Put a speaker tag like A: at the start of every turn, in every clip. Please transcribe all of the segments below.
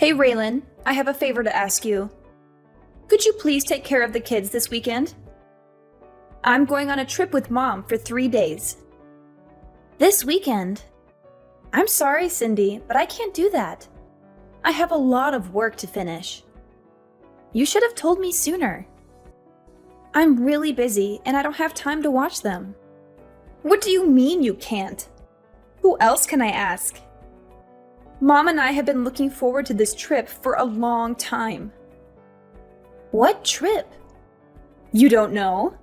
A: Hey Raylan, I have a favor to ask you. Could you please take care of the kids this weekend? I'm going on a trip with Mom for 3 days. This weekend? I'm sorry, Cindy, but I can't do that. I have a lot of work to finish. You should have told me sooner. I'm really busy and I don't have time to watch them. What do you mean you can't? Who else can I ask? Mom and I have been looking forward to this trip for a long time. What trip? You don't know?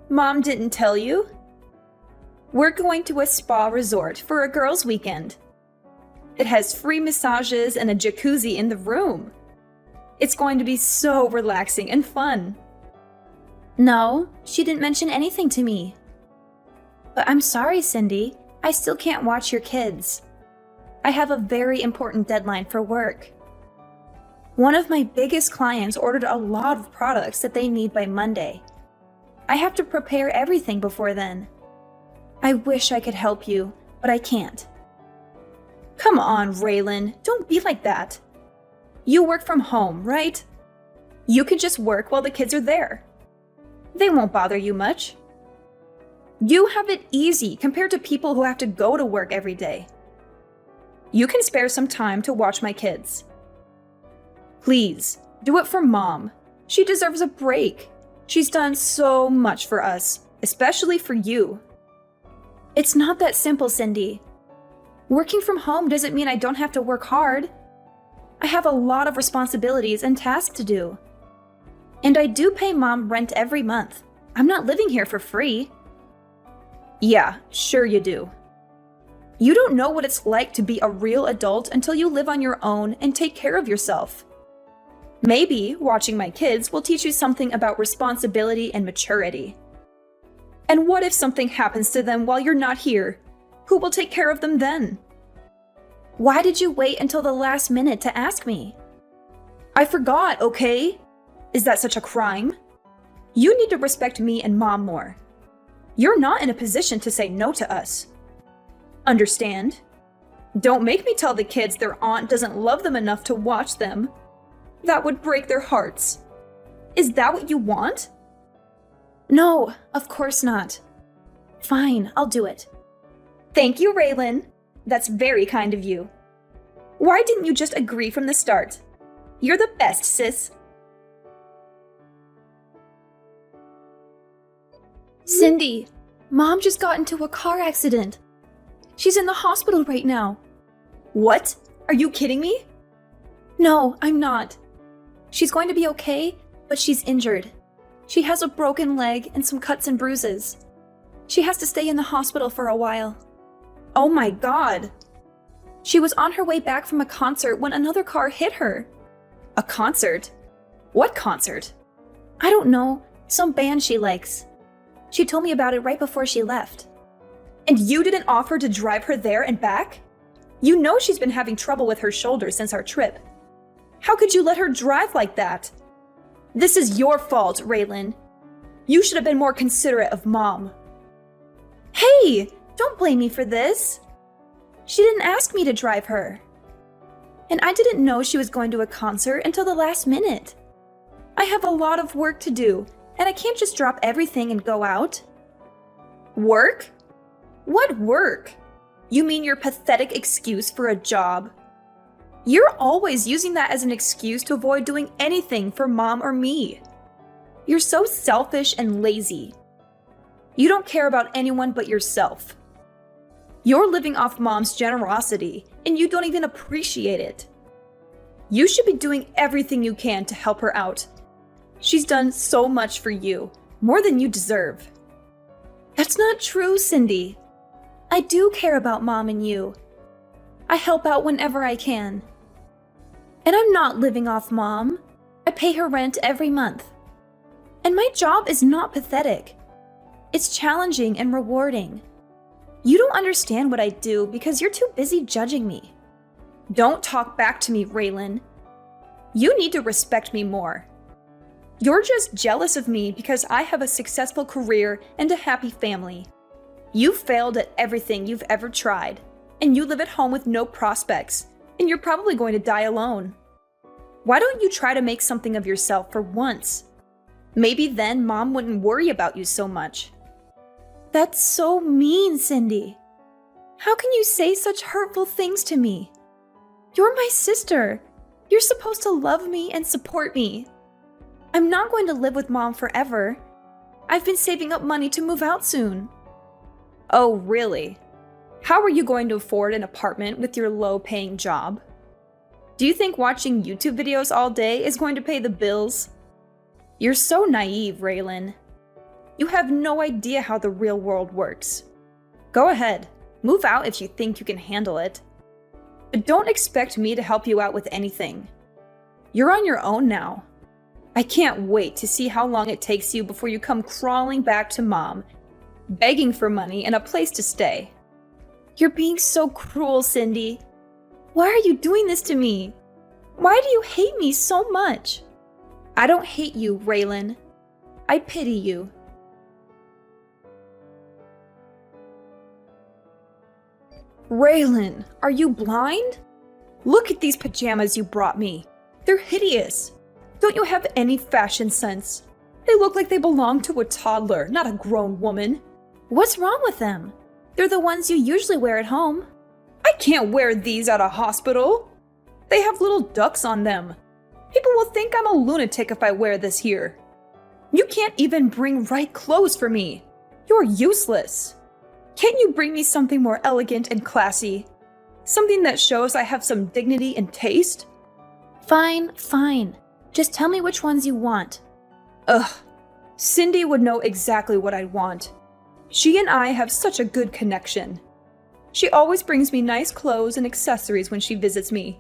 A: Mom didn't tell you? We're going to a spa resort for a girls' weekend. It has free massages and a jacuzzi in the room. It's going to be so relaxing and fun. No, she didn't mention anything to me. But I'm sorry, Cindy. I still can't watch your kids. I have a very important deadline for work. One of my biggest clients ordered a lot of products that they need by Monday. I have to prepare everything before then. I wish I could help you, but I can't. Come on, Raylan, don't be like that. You work from home, right? You can just work while the kids are there. They won't bother you much. You have it easy compared to people who have to go to work every day. You can spare some time to watch my kids. Please, do it for Mom. She deserves a break. She's done so much for us, especially for you. It's not that simple, Cindy. Working from home doesn't mean I don't have to work hard. I have a lot of responsibilities and tasks to do. And I do pay Mom rent every month. I'm not living here for free. Yeah, sure you do. You don't know what it's like to be a real adult until you live on your own and take care of yourself. Maybe watching my kids will teach you something about responsibility and maturity. And what if something happens to them while you're not here? Who will take care of them then? Why did you wait until the last minute to ask me? I forgot, okay? Is that such a crime? You need to respect me and Mom more. You're not in a position to say no to us. Understand? Don't make me tell the kids their aunt doesn't love them enough to watch them. That would break their hearts. Is that what you want? No, of course not. Fine, I'll do it. Thank you, Raylan. That's very kind of you. Why didn't you just agree from the start? You're the best, sis. Cindy, Mom just got into a car accident. She's in the hospital right now. What? Are you kidding me? No, I'm not. She's going to be okay, but she's injured. She has a broken leg and some cuts and bruises. She has to stay in the hospital for a while. Oh my God. She was on her way back from a concert when another car hit her. A concert? What concert? I don't know. Some band she likes. She told me about it right before she left. And you didn't offer to drive her there and back? You know she's been having trouble with her shoulder since our trip. How could you let her drive like that? This is your fault, Raylan. You should have been more considerate of Mom. Hey, don't blame me for this. She didn't ask me to drive her. And I didn't know she was going to a concert until the last minute. I have a lot of work to do, and I can't just drop everything and go out. Work? What work? You mean your pathetic excuse for a job? You're always using that as an excuse to avoid doing anything for Mom or me. You're so selfish and lazy. You don't care about anyone but yourself. You're living off Mom's generosity, and you don't even appreciate it. You should be doing everything you can to help her out. She's done so much for you, more than you deserve. That's not true, Cindy. I do care about Mom and you. I help out whenever I can. And I'm not living off Mom. I pay her rent every month. And my job is not pathetic. It's challenging and rewarding. You don't understand what I do because you're too busy judging me. Don't talk back to me, Raylan. You need to respect me more. You're just jealous of me because I have a successful career and a happy family. You failed at everything you've ever tried, and you live at home with no prospects, and you're probably going to die alone. Why don't you try to make something of yourself for once? Maybe then Mom wouldn't worry about you so much. That's so mean, Cindy. How can you say such hurtful things to me? You're my sister. You're supposed to love me and support me. I'm not going to live with Mom forever. I've been saving up money to move out soon. Oh, really? How are you going to afford an apartment with your low-paying job? Do you think watching YouTube videos all day is going to pay the bills? You're so naive, Raylan. You have no idea how the real world works. Go ahead, move out if you think you can handle it. But don't expect me to help you out with anything. You're on your own now. I can't wait to see how long it takes you before you come crawling back to Mom, begging for money and a place to stay. You're being so cruel, Cindy. Why are you doing this to me? Why do you hate me so much? I don't hate you, Raylan. I pity you. Raylan, are you blind? Look at these pajamas you brought me. They're hideous. Don't you have any fashion sense? They look like they belong to a toddler, not a grown woman. What's wrong with them? They're the ones you usually wear at home. I can't wear these at a hospital. They have little ducks on them. People will think I'm a lunatic if I wear this here. You can't even bring right clothes for me. You're useless. Can't you bring me something more elegant and classy? Something that shows I have some dignity and taste? Fine, fine. Just tell me which ones you want. Ugh. Cindy would know exactly what I want. She and I have such a good connection. She always brings me nice clothes and accessories when she visits me.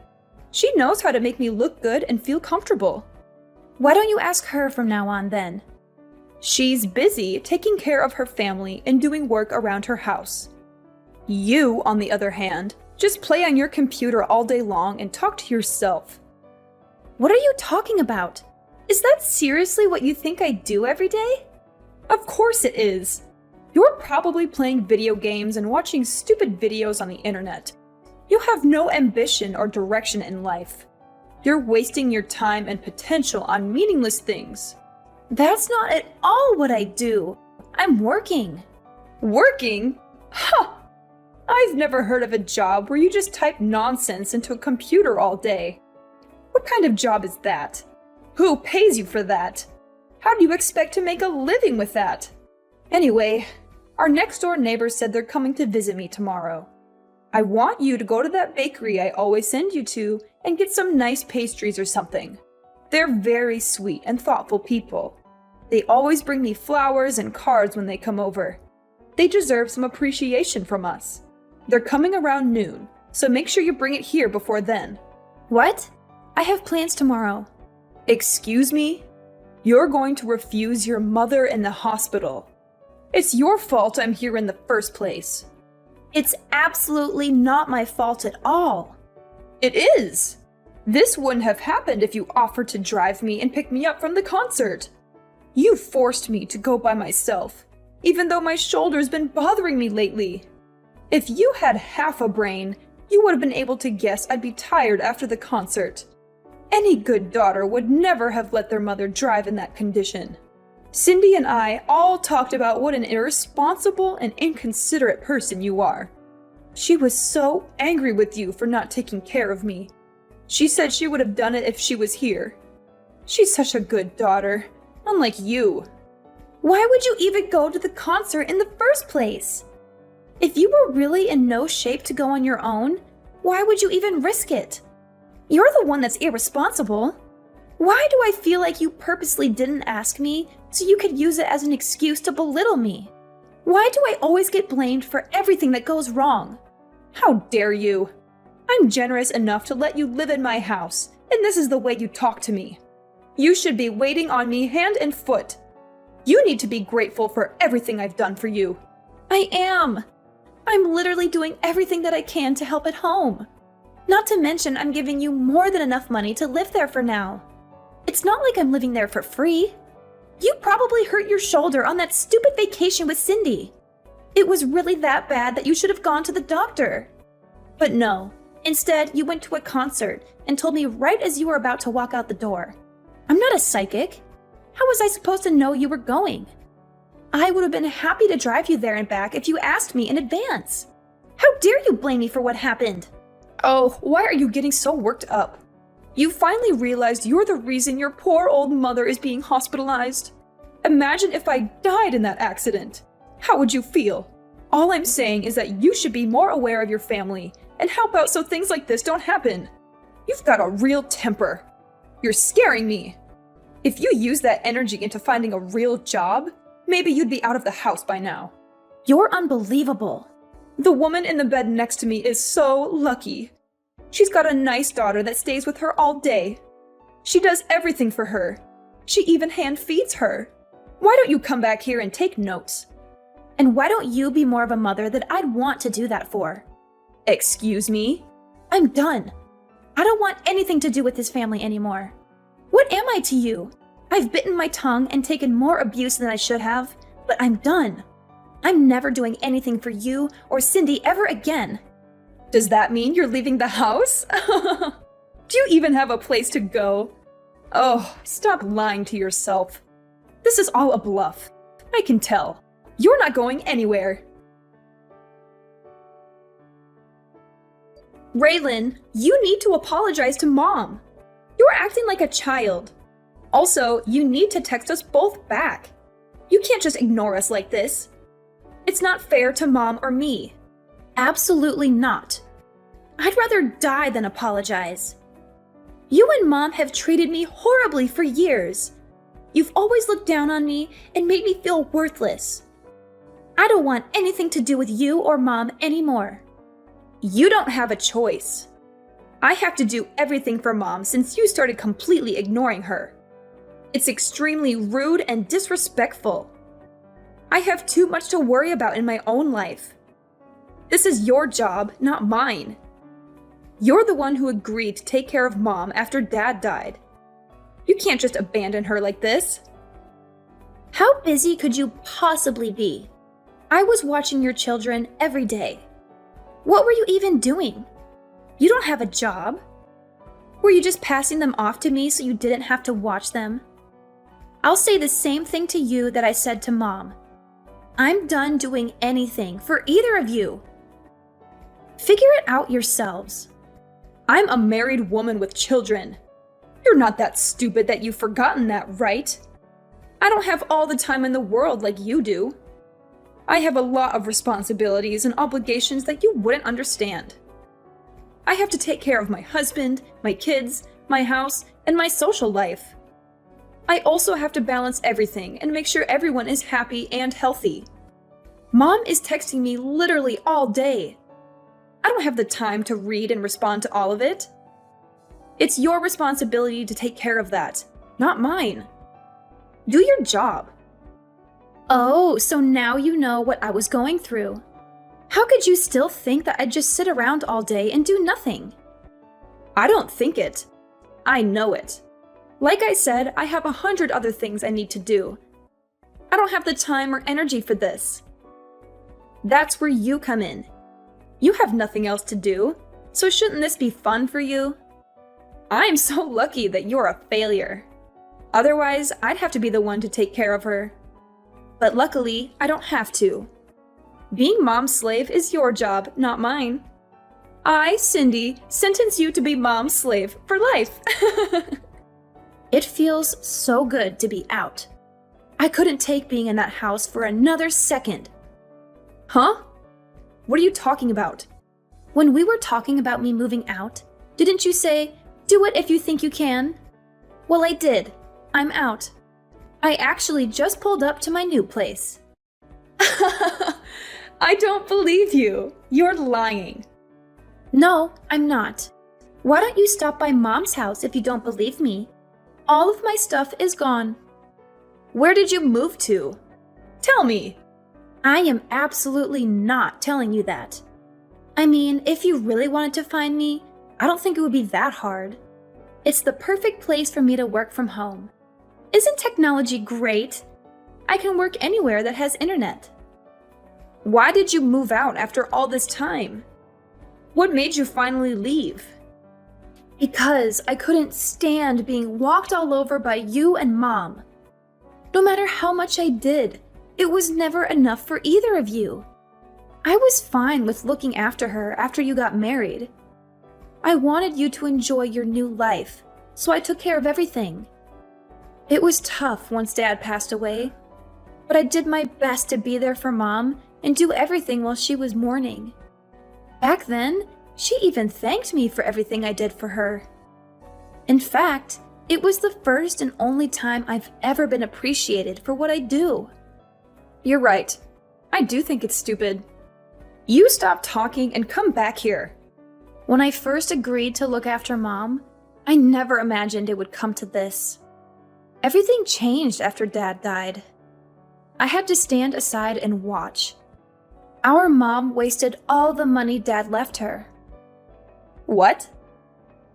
A: She knows how to make me look good and feel comfortable. Why don't you ask her from now on then? She's busy taking care of her family and doing work around her house. You, on the other hand, just play on your computer all day long and talk to yourself. What are you talking about? Is that seriously what you think I do every day? Of course it is. You're probably playing video games and watching stupid videos on the internet. You have no ambition or direction in life. You're wasting your time and potential on meaningless things. That's not at all what I do. I'm working. Working? Ha! I've never heard of a job where you just type nonsense into a computer all day. What kind of job is that? Who pays you for that? How do you expect to make a living with that? Anyway, our next door neighbors said they're coming to visit me tomorrow. I want you to go to that bakery I always send you to and get some nice pastries or something. They're very sweet and thoughtful people. They always bring me flowers and cards when they come over. They deserve some appreciation from us. They're coming around noon, so make sure you bring it here before then. What? I have plans tomorrow. Excuse me? You're going to refuse your mother in the hospital. It's your fault I'm here in the first place. It's absolutely not my fault at all. It is. This wouldn't have happened if you offered to drive me and pick me up from the concert. You forced me to go by myself, even though my shoulder's been bothering me lately. If you had half a brain, you would have been able to guess I'd be tired after the concert. Any good daughter would never have let their mother drive in that condition. Cindy and I all talked about what an irresponsible and inconsiderate person you are. She was so angry with you for not taking care of me. She said she would have done it if she was here. She's such a good daughter, unlike you. Why would you even go to the concert in the first place? If you were really in no shape to go on your own, why would you even risk it? You're the one that's irresponsible. Why do I feel like you purposely didn't ask me so you could use it as an excuse to belittle me? Why do I always get blamed for everything that goes wrong? How dare you? I'm generous enough to let you live in my house, and this is the way you talk to me. You should be waiting on me hand and foot. You need to be grateful for everything I've done for you. I am. I'm literally doing everything that I can to help at home. Not to mention I'm giving you more than enough money to live there for now. It's not like I'm living there for free. You probably hurt your shoulder on that stupid vacation with Cindy. It was really that bad that you should have gone to the doctor. But no, Instead, you went to a concert and told me right as you were about to walk out the door. I'm not a psychic. How was I supposed to know you were going? I would have been happy to drive you there and back if you asked me in advance. How dare you blame me for what happened? Oh, why are you getting so worked up? You finally realized you're the reason your poor old mother is being hospitalized. Imagine if I died in that accident. How would you feel? All I'm saying is that you should be more aware of your family and help out so things like this don't happen. You've got a real temper. You're scaring me. If you use that energy into finding a real job, maybe you'd be out of the house by now. You're unbelievable. The woman in the bed next to me is so lucky. She's got a nice daughter that stays with her all day. She does everything for her. She even hand feeds her. Why don't you come back here and take notes? And why don't you be more of a mother that I'd want to do that for? Excuse me? I'm done. I don't want anything to do with this family anymore. What am I to you? I've bitten my tongue and taken more abuse than I should have, but I'm done. I'm never doing anything for you or Cindy ever again. Does that mean you're leaving the house? Do you even have a place to go? Oh, stop lying to yourself. This is all a bluff. I can tell. You're not going anywhere. Raylan, you need to apologize to Mom. You're acting like a child. Also, you need to text us both back. You can't just ignore us like this. It's not fair to Mom or me. Absolutely not. I'd rather die than apologize. You and Mom have treated me horribly for years. You've always looked down on me and made me feel worthless. I don't want anything to do with you or Mom anymore. You don't have a choice. I have to do everything for Mom since you started completely ignoring her. It's extremely rude and disrespectful. I have too much to worry about in my own life. This is your job, not mine. You're the one who agreed to take care of Mom after Dad died. You can't just abandon her like this. How busy could you possibly be? I was watching your children every day. What were you even doing? You don't have a job. Were you just passing them off to me so you didn't have to watch them? I'll say the same thing to you that I said to Mom. I'm done doing anything for either of you. Figure it out yourselves. I'm a married woman with children. You're not that stupid that you've forgotten that, right? I don't have all the time in the world like you do. I have a lot of responsibilities and obligations that you wouldn't understand. I have to take care of my husband, my kids, my house, and my social life. I also have to balance everything and make sure everyone is happy and healthy. Mom is texting me literally all day. I don't have the time to read and respond to all of it. It's your responsibility to take care of that, not mine. Do your job. Oh, so now you know what I was going through. How could you still think that I'd just sit around all day and do nothing? I don't think it. I know it. Like I said, I have 100 other things I need to do. I don't have the time or energy for this. That's where you come in. You have nothing else to do, so shouldn't this be fun for you? I'm so lucky that you're a failure. Otherwise, I'd have to be the one to take care of her. But luckily, I don't have to. Being Mom's slave is your job, not mine. I, Cindy, sentence you to be Mom's slave for life. It feels so good to be out. I couldn't take being in that house for another second. Huh? What are you talking about? When we were talking about me moving out, didn't you say, do it if you think you can? Well, I did. I'm out. I actually just pulled up to my new place. I don't believe you. You're lying. No, I'm not. Why don't you stop by Mom's house if you don't believe me? All of my stuff is gone. Where did you move to? Tell me. I am absolutely not telling you that. I mean, if you really wanted to find me, I don't think it would be that hard. It's the perfect place for me to work from home. Isn't technology great? I can work anywhere that has internet. Why did you move out after all this time? What made you finally leave? Because I couldn't stand being walked all over by you and Mom. No matter how much I did, it was never enough for either of you. I was fine with looking after her after you got married. I wanted you to enjoy your new life, so I took care of everything. It was tough once Dad passed away, but I did my best to be there for Mom and do everything while she was mourning. Back then, she even thanked me for everything I did for her. In fact, it was the first and only time I've ever been appreciated for what I do. You're right. I do think it's stupid. You stop talking and come back here. When I first agreed to look after Mom, I never imagined it would come to this. Everything changed after Dad died. I had to stand aside and watch. Our mom wasted all the money Dad left her. What?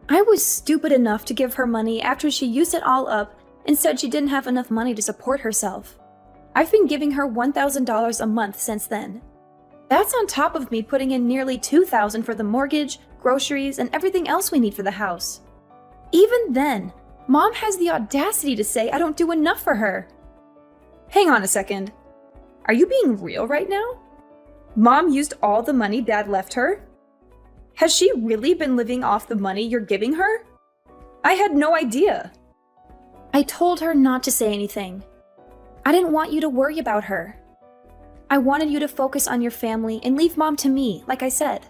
A: I was stupid enough to give her money after she used it all up and said she didn't have enough money to support herself. I've been giving her $1,000 a month since then. That's on top of me putting in nearly $2,000 for the mortgage, groceries, and everything else we need for the house. Even then, Mom has the audacity to say I don't do enough for her. Hang on a second. Are you being real right now? Mom used all the money Dad left her? Has she really been living off the money you're giving her? I had no idea. I told her not to say anything. I didn't want you to worry about her. I wanted you to focus on your family and leave Mom to me, like I said.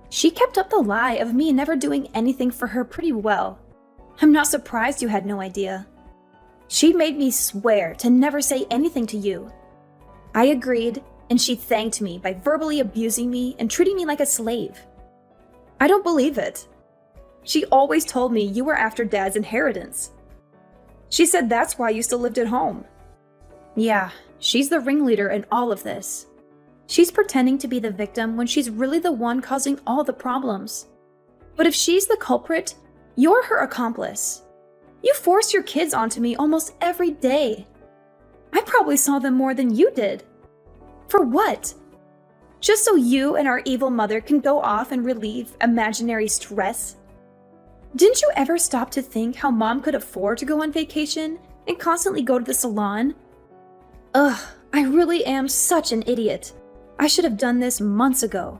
A: She kept up the lie of me never doing anything for her pretty well. I'm not surprised you had no idea. She made me swear to never say anything to you. I agreed, and she thanked me by verbally abusing me and treating me like a slave. I don't believe it. She always told me you were after Dad's inheritance. She said that's why you still lived at home. Yeah, she's the ringleader in all of this. She's pretending to be the victim when she's really the one causing all the problems. But if she's the culprit, you're her accomplice. You force your kids onto me almost every day. I probably saw them more than you did. For what? Just so you and our evil mother can go off and relieve imaginary stress? Didn't you ever stop to think how Mom could afford to go on vacation and constantly go to the salon? Ugh, I really am such an idiot. I should have done this months ago.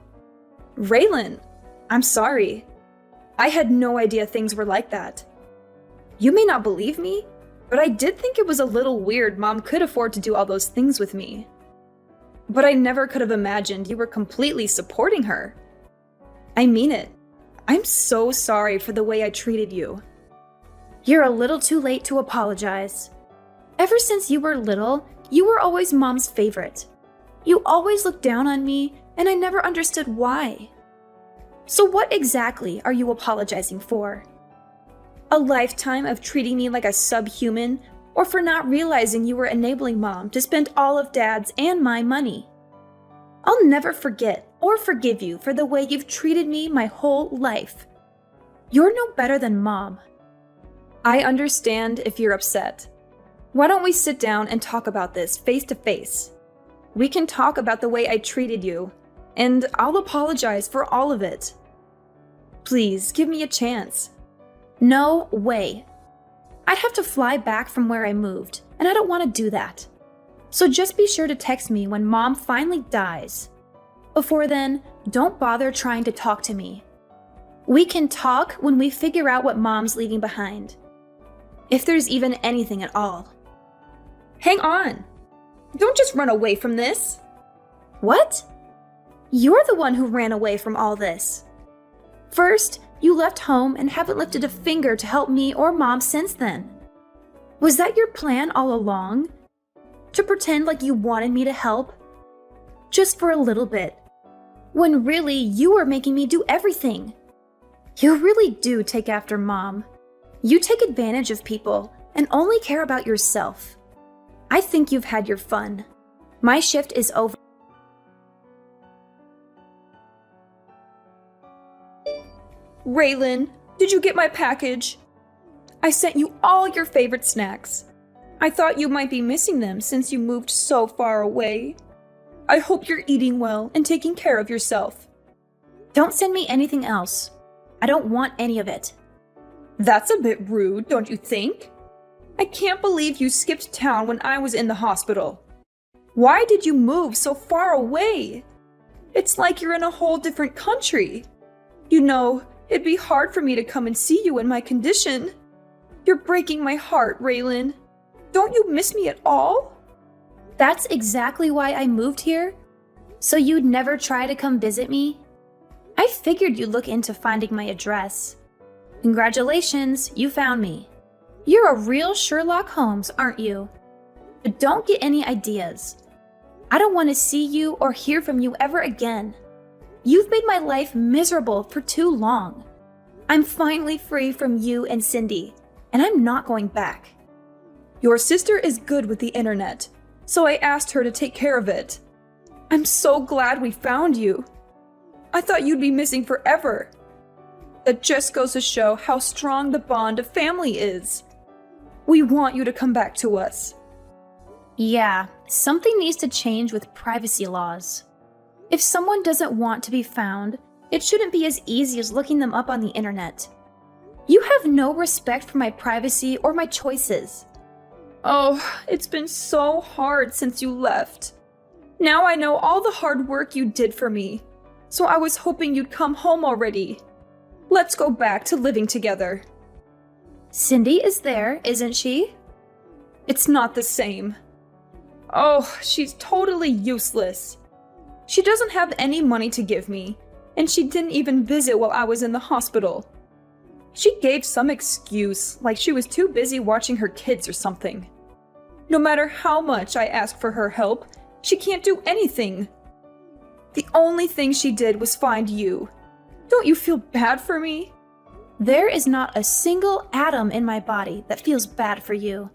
A: Raylan, I'm sorry. I had no idea things were like that. You may not believe me, but I did think it was a little weird Mom could afford to do all those things with me. But I never could have imagined you were completely supporting her. I mean it. I'm so sorry for the way I treated you. You're a little too late to apologize. Ever since you were little, you were always Mom's favorite. You always looked down on me, and I never understood why. So what exactly are you apologizing for? A lifetime of treating me like a subhuman, or for not realizing you were enabling Mom to spend all of Dad's and my money? I'll never forget or forgive you for the way you've treated me my whole life. You're no better than Mom. I understand if you're upset. Why don't we sit down and talk about this face to face? We can talk about the way I treated you, and I'll apologize for all of it. Please, give me a chance. No way. I'd have to fly back from where I moved, and I don't want to do that. So just be sure to text me when Mom finally dies. Before then, don't bother trying to talk to me. We can talk when we figure out what Mom's leaving behind. If there's even anything at all. Hang on! Don't just run away from this! What? You're the one who ran away from all this. First, you left home and haven't lifted a finger to help me or Mom since then. Was that your plan all along? To pretend like you wanted me to help? Just for a little bit. When really, you were making me do everything. You really do take after Mom. You take advantage of people and only care about yourself. I think you've had your fun. My shift is over. Raylan, did you get my package? I sent you all your favorite snacks. I thought you might be missing them since you moved so far away. I hope you're eating well and taking care of yourself. Don't send me anything else. I don't want any of it.
B: That's a bit rude, don't you think? I can't believe you skipped town when I was in the hospital. Why did you move so far away? It's like you're in a whole different country. You know, it'd be hard for me to come and see you in my condition. You're breaking my heart, Raylan. Don't you miss me at all?
A: That's exactly why I moved here. So you'd never try to come visit me? I figured you'd look into finding my address. Congratulations, you found me. You're a real Sherlock Holmes, aren't you? But don't get any ideas. I don't want to see you or hear from you ever again. You've made my life miserable for too long. I'm finally free from you and Cindy, and I'm not going back.
B: Your sister is good with the internet, so I asked her to take care of it. I'm so glad we found you. I thought you'd be missing forever. That just goes to show how strong the bond of family is. We want you to come back to us.
A: Yeah, something needs to change with privacy laws. If someone doesn't want to be found, it shouldn't be as easy as looking them up on the internet. You have no respect for my privacy or my choices.
B: Oh, it's been so hard since you left. Now I know all the hard work you did for me, so I was hoping you'd come home already. Let's go back to living together.
A: Cindy is there, isn't she?
B: It's not the same. Oh, she's totally useless. She doesn't have any money to give me, and she didn't even visit while I was in the hospital. She gave some excuse, like she was too busy watching her kids or something. No matter how much I ask for her help, she can't do anything. The only thing she did was find you. Don't you feel bad for me?
A: There is not a single atom in my body that feels bad for you.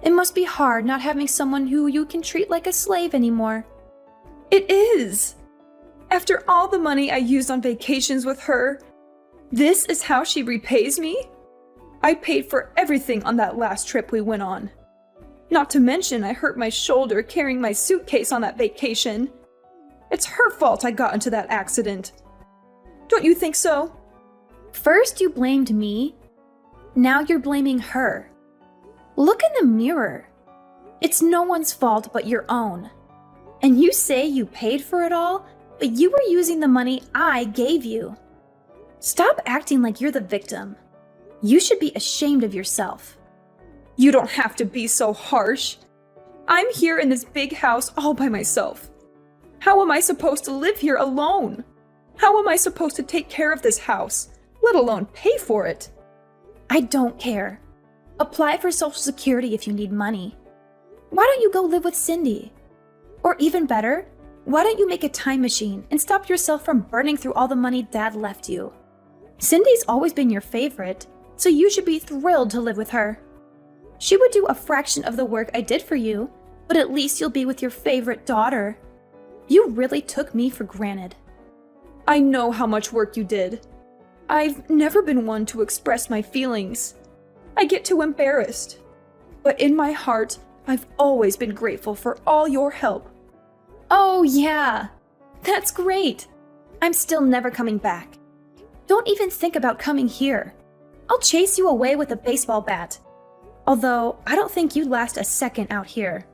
A: It must be hard not having someone who you can treat like a slave anymore.
B: It is. After all the money I used on vacations with her, this is how she repays me? I paid for everything on that last trip we went on. Not to mention I hurt my shoulder carrying my suitcase on that vacation. It's her fault I got into that accident. Don't you think so?
A: First you blamed me, now you're blaming her. Look in the mirror. It's no one's fault but your own. And you say you paid for it all, but you were using the money I gave you. Stop acting like you're the victim. You should be ashamed of yourself.
B: You don't have to be so harsh. I'm here in this big house all by myself. How am I supposed to live here alone? How am I supposed to take care of this house, let alone pay for it?
A: I don't care. Apply for Social Security if you need money. Why don't you go live with Cindy? Or even better, why don't you make a time machine and stop yourself from burning through all the money Dad left you? Cindy's always been your favorite, so you should be thrilled to live with her. She would do a fraction of the work I did for you, but at least you'll be with your favorite daughter. You really took me for granted.
B: I know how much work you did. I've never been one to express my feelings. I get too embarrassed. But in my heart, I've always been grateful for all your help.
A: Oh yeah, that's great. I'm still never coming back. Don't even think about coming here. I'll chase you away with a baseball bat. Although, I don't think you'd last a second out here.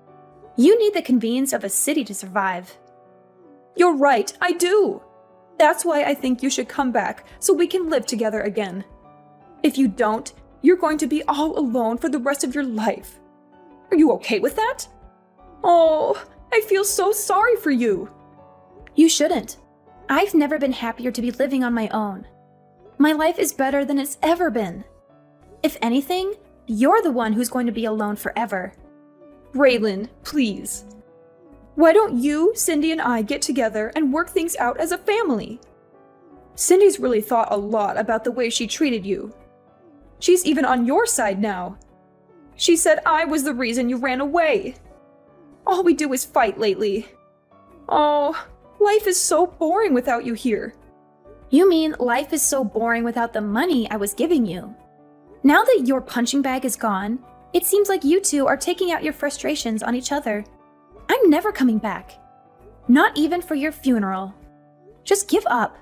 A: You need the convenience of a city to survive.
B: You're right, I do. That's why I think you should come back so we can live together again. If you don't, you're going to be all alone for the rest of your life. Are you okay with that? Oh, I feel so sorry for you.
A: You shouldn't. I've never been happier to be living on my own. My life is better than it's ever been. If anything, you're the one who's going to be alone forever.
B: Raylan, please. Why don't you, Cindy, and I get together and work things out as a family? Cindy's really thought a lot about the way she treated you. She's even on your side now. She said I was the reason you ran away. All we do is fight lately. Oh, life is so boring without you here.
A: You mean life is so boring without the money I was giving you? Now that your punching bag is gone, it seems like you two are taking out your frustrations on each other. I'm never coming back. Not even for your funeral. Just give up.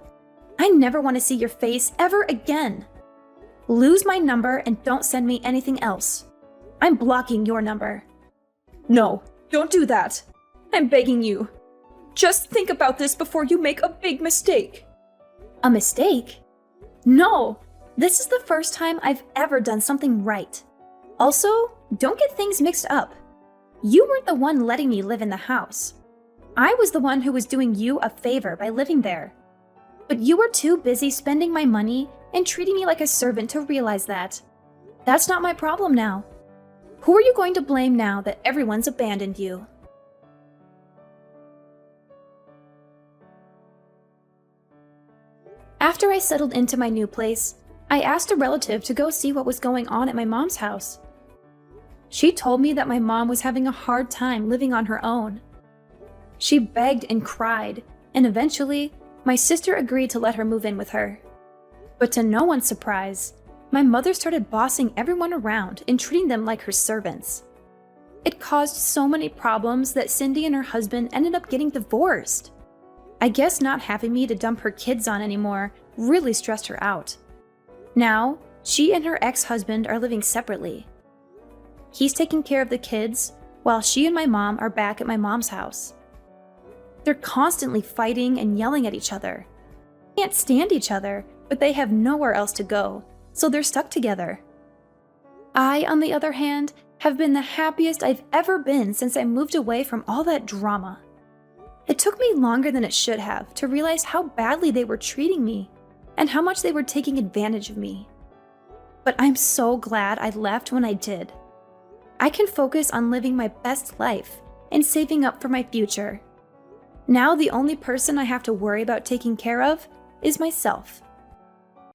A: I never want to see your face ever again. Lose my number and don't send me anything else. I'm blocking your number.
B: No, don't do that. I'm begging you. Just think about this before you make a big mistake.
A: A mistake? No, this is the first time I've ever done something right. Also, don't get things mixed up. You weren't the one letting me live in the house. I was the one who was doing you a favor by living there. But you were too busy spending my money and treating me like a servant to realize that. That's not my problem now. Who are you going to blame now that everyone's abandoned you? After I settled into my new place, I asked a relative to go see what was going on at my mom's house. She told me that my mom was having a hard time living on her own. She begged and cried, and eventually, my sister agreed to let her move in with her. But to no one's surprise, my mother started bossing everyone around and treating them like her servants. It caused so many problems that Cindy and her husband ended up getting divorced. I guess not having me to dump her kids on anymore really stressed her out. Now, she and her ex-husband are living separately. He's taking care of the kids, while she and my mom are back at my mom's house. They're constantly fighting and yelling at each other. They can't stand each other, but they have nowhere else to go, so they're stuck together. I, on the other hand, have been the happiest I've ever been since I moved away from all that drama. It took me longer than it should have to realize how badly they were treating me and how much they were taking advantage of me. But I'm so glad I left when I did. I can focus on living my best life and saving up for my future. Now the only person I have to worry about taking care of is myself.